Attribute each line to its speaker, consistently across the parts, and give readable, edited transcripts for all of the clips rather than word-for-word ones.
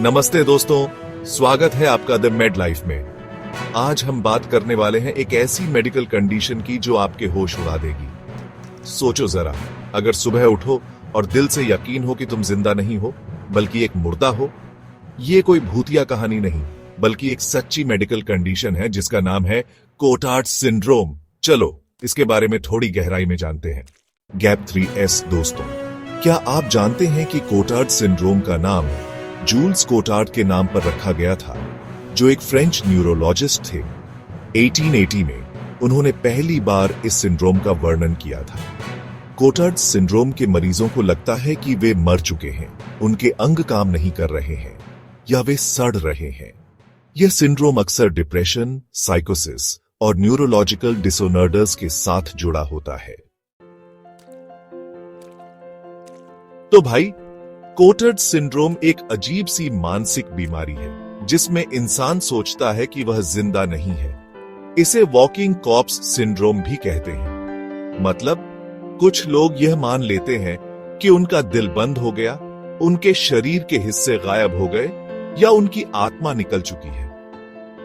Speaker 1: नमस्ते दोस्तों, स्वागत है आपका द मेड लाइफ में। आज हम बात करने वाले हैं एक ऐसी मेडिकल कंडीशन की जो आपके होश उड़ा देगी। सोचो जरा, अगर सुबह उठो और दिल से यकीन हो कि तुम जिंदा नहीं हो बल्कि एक मुर्दा हो। ये कोई भूतिया कहानी नहीं बल्कि एक सच्ची मेडिकल कंडीशन है जिसका नाम है कोटार्ड सिंड्रोम। चलो इसके बारे में थोड़ी गहराई में जानते हैं। गैप 3S दोस्तों, क्या आप जानते हैं कि कोटार्ड सिंड्रोम का नाम जूल्स कोटार्ड के नाम पर रखा गया था, जो एक फ्रेंच न्यूरोलॉजिस्ट थे। 1880 में उन्होंने पहली बार इस सिंड्रोम का वर्णन किया था। कोटार्ड सिंड्रोम के मरीजों को लगता है कि वे मर चुके हैं, उनके अंग काम नहीं कर रहे हैं या वे सड़ रहे हैं। यह सिंड्रोम अक्सर डिप्रेशन, साइकोसिस और न्यूरोलॉजिकल डिसऑर्डर्स के साथ जुड़ा होता है। तो भाई, कोटार्ड सिंड्रोम एक अजीब सी मानसिक बीमारी है जिसमें इंसान सोचता है कि वह जिंदा नहीं है। इसे वॉकिंग कॉर्प्स सिंड्रोम भी कहते हैं। मतलब कुछ लोग यह मान लेते हैं कि उनका दिल बंद हो गया, उनके शरीर के हिस्से गायब हो गए या उनकी आत्मा निकल चुकी है।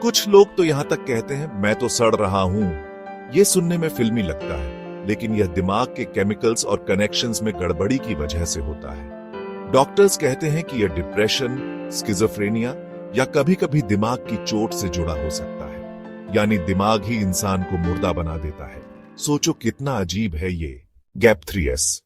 Speaker 1: कुछ लोग तो यहां तक कहते हैं मैं तो सड़ रहा हूं। यह सुनने में फिल्मी लगता है, लेकिन यह दिमाग के केमिकल्स और कनेक्शंस में गड़बड़ी की वजह से होता है। डॉक्टर्स कहते हैं कि यह डिप्रेशन, स्किज़ोफ्रेनिया या कभी-कभी दिमाग की चोट से जुड़ा हो सकता है, यानी दिमाग ही इंसान को मुर्दा बना देता है। सोचो कितना अजीब है ये गैप 3S।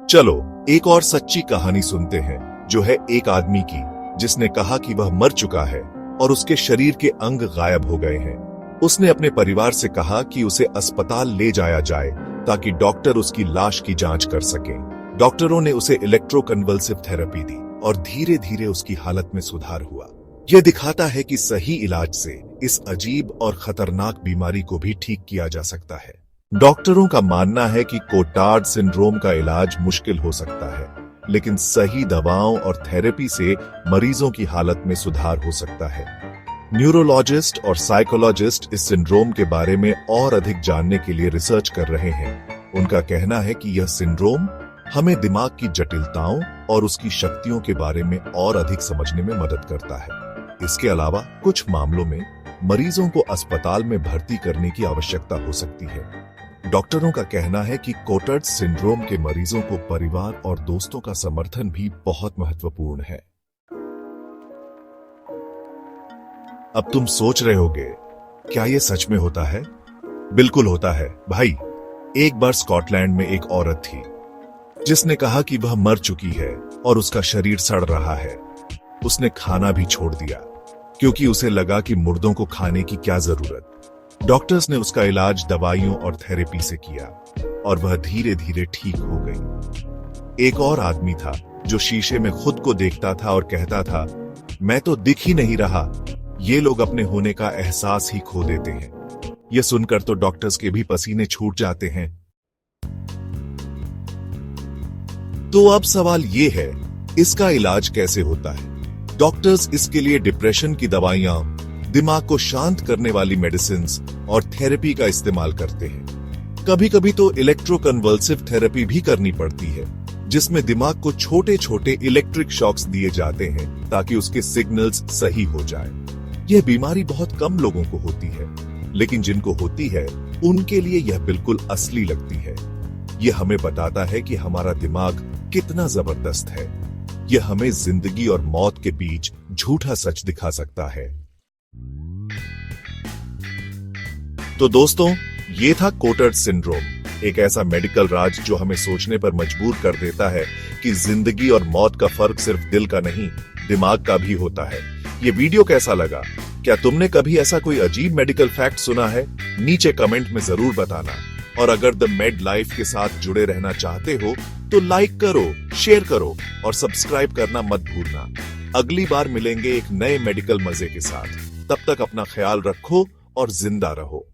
Speaker 1: चलो एक और सच्ची कहानी सुनते हैं, जो है एक आदमी की जिसने कहा कि वह मर चुका है और उसके शरीर के अंग गायब हो गए हैं। उसने अपने परिवार से कहा कि उसे अस्पताल ले जाया जाए ताकि डॉक्टर उसकी लाश की जांच कर सकें। डॉक्टरों ने उसे इलेक्ट्रोकन्वल्सिव थेरेपी दी और धीरे धीरे उसकी हालत में सुधार हुआ। यह दिखाता है कि सही इलाज से इस अजीब और खतरनाक बीमारी को भी ठीक किया जा सकता है। डॉक्टरों का मानना है कि कोटार्ड सिंड्रोम का इलाज मुश्किल हो सकता है, लेकिन सही दवाओं और थेरेपी से मरीजों की हालत में सुधार हो सकता है। न्यूरोलॉजिस्ट और साइकोलॉजिस्ट इस सिंड्रोम के बारे में और अधिक जानने के लिए रिसर्च कर रहे हैं। उनका कहना है कि यह सिंड्रोम हमें दिमाग की जटिलताओं और उसकी शक्तियों के बारे में और अधिक समझने में मदद करता है। इसके अलावा कुछ मामलों में मरीजों को अस्पताल में भर्ती करने की आवश्यकता हो सकती है। डॉक्टरों का कहना है कि कोटार्ड सिंड्रोम के मरीजों को परिवार और दोस्तों का समर्थन भी बहुत महत्वपूर्ण है। अब तुम सोच रहे होगे, क्या यह सच में होता है? बिल्कुल होता है भाई। एक बार स्कॉटलैंड में एक औरत थी जिसने कहा कि वह मर चुकी है और उसका शरीर सड़ रहा है। उसने खाना भी छोड़ दिया क्योंकि उसे लगा कि मुर्दों को खाने की क्या जरूरत। डॉक्टर्स ने उसका इलाज दवाइयों और थेरेपी से किया और वह धीरे धीरे ठीक हो गई। एक और आदमी था जो शीशे में खुद को देखता था और कहता था, मैं तो दिख ही नहीं रहा। ये लोग अपने होने का एहसास ही खो देते हैं। यह सुनकर तो डॉक्टर्स के भी पसीने छूट जाते हैं। तो अब सवाल ये है, इसका इलाज कैसे होता है? डॉक्टर्स इसके लिए डिप्रेशन की दवाइयां, दिमाग को शांत करने वाली मेडिसिन्स और थेरेपी का इस्तेमाल करते हैं। कभी कभी तो इलेक्ट्रोकन्वल्सिव थेरेपी भी करनी पड़ती है, जिसमें दिमाग को छोटे छोटे इलेक्ट्रिक शॉक्स दिए जाते हैं ताकि उसके सिग्नल्स सही हो जाए। यह बीमारी बहुत कम लोगों को होती है, लेकिन जिनको होती है उनके लिए यह बिल्कुल असली लगती है। यह हमें बताता है कि हमारा दिमाग कितना जबरदस्त है। यह हमें जिंदगी और मौत के बीच झूठा सच दिखा सकता है। तो दोस्तों, ये था कोटार्ड सिंड्रोम, एक ऐसा मेडिकल राज जो हमें सोचने पर मजबूर कर देता है कि जिंदगी और मौत का फर्क सिर्फ दिल का नहीं, दिमाग का भी होता है। ये वीडियो कैसा लगा? क्या तुमने कभी ऐसा कोई अजीब मेडिकल फैक्ट सुना है? नीचे कमेंट में जरूर बताना। और अगर द मेड लाइफ के साथ जुड़े रहना चाहते हो तो लाइक करो, शेयर करो और सब्सक्राइब करना मत भूलना। अगली बार मिलेंगे एक नए मेडिकल मजे के साथ। तब तक अपना ख्याल रखो और जिंदा रहो।